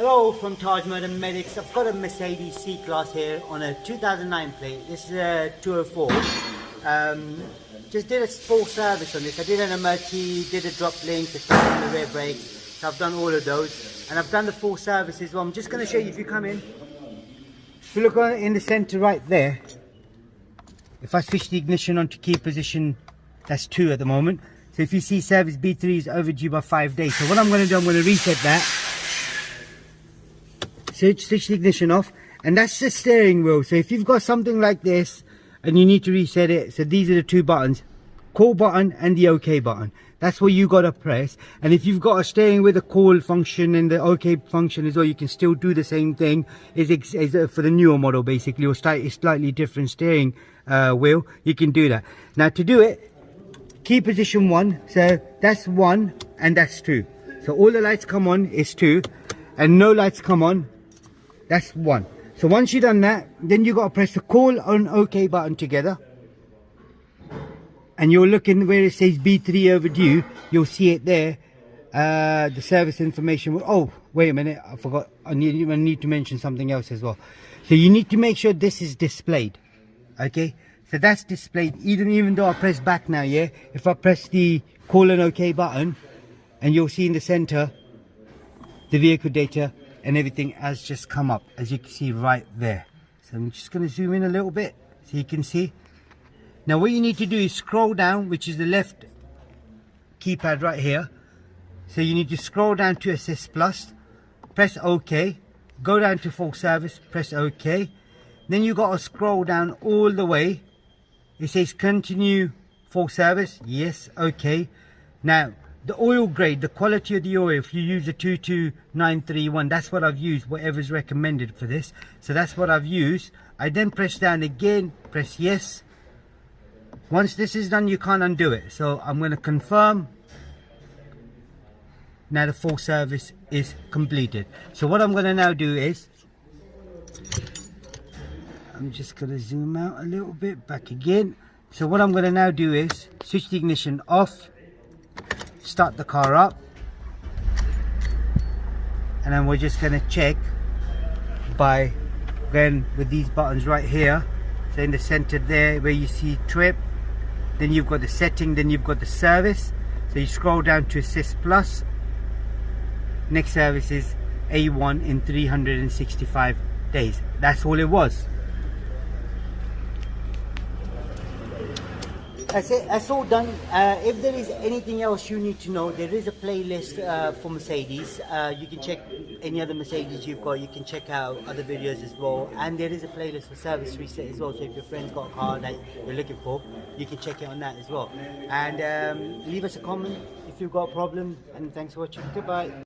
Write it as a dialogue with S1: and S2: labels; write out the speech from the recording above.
S1: Hello from Tajmotormedics. I've got a Mercedes C Class here on a 2009 plate. This is a 204. Just did a full service on this. I did an MOT, did a drop links, a check on the rear brakes. So I've done all of those, and I've done the full service as well. I'm just going to show you. If you come in, if you look in the center right there, if I switch the ignition on to key position, that's 2 at the moment. So if you see service B3 is overdue by 5 days. So what I'm going to do, I'm going to reset that. Switch the ignition off, and that's the steering wheel. So if you've got something like this and you need to reset it, so these are the 2 buttons, call button and the OK button. That's what you got to press. And if you've got a steering with a call function and the OK function as well, you can still do the same thing as for the newer model basically, or slightly different steering wheel. You can do that. Now to do it, key position 1, so that's 1 and that's 2. So all the lights come on is 2 and no lights come on, that's 1. So once you've done that, then you got to press the call and OK button together, and you're looking where it says B3 overdue. You'll see it there, the service information. Oh wait a minute, I forgot, I need to mention something else as well. So you need to make sure this is displayed. Okay, so that's displayed even though I press back now. Yeah, if I press the call and OK button, and you'll see in the center the vehicle data and everything has just come up, as you can see right there. So I'm just going to zoom in a little bit so you can see. Now what you need to do is scroll down, which is the left keypad right here. So you need to scroll down to Assist Plus, press OK, go down to Full Service, press OK. Then you got to scroll down all the way. It says Continue Full Service, yes, OK. Now the oil grade, the quality of the oil, if you use the 22931, that's what I've used, whatever's recommended for this. So that's what I've used. I then press down again, press yes. Once this is done, you can't undo it. So I'm going to confirm. Now the full service is completed. So what I'm going to now do is, I'm just going to zoom out a little bit, back again. So what I'm going to now do is switch the ignition off, start the car up, and then we're just going to check by going with these buttons right here. So in the center there where you see trip, then you've got the setting, then you've got the service. So you scroll down to Assist Plus. Next service is A1 in 365 days. That's all it was. That's it, that's all done. If there is anything else you need to know, there is a playlist for Mercedes. You can check any other Mercedes you've got. You can check out other videos as well, and there is a playlist for service reset as well. So if your friend's got a car that you're looking for, you can check it on that as well. And leave us a comment if you've got a problem, and thanks for watching. Goodbye.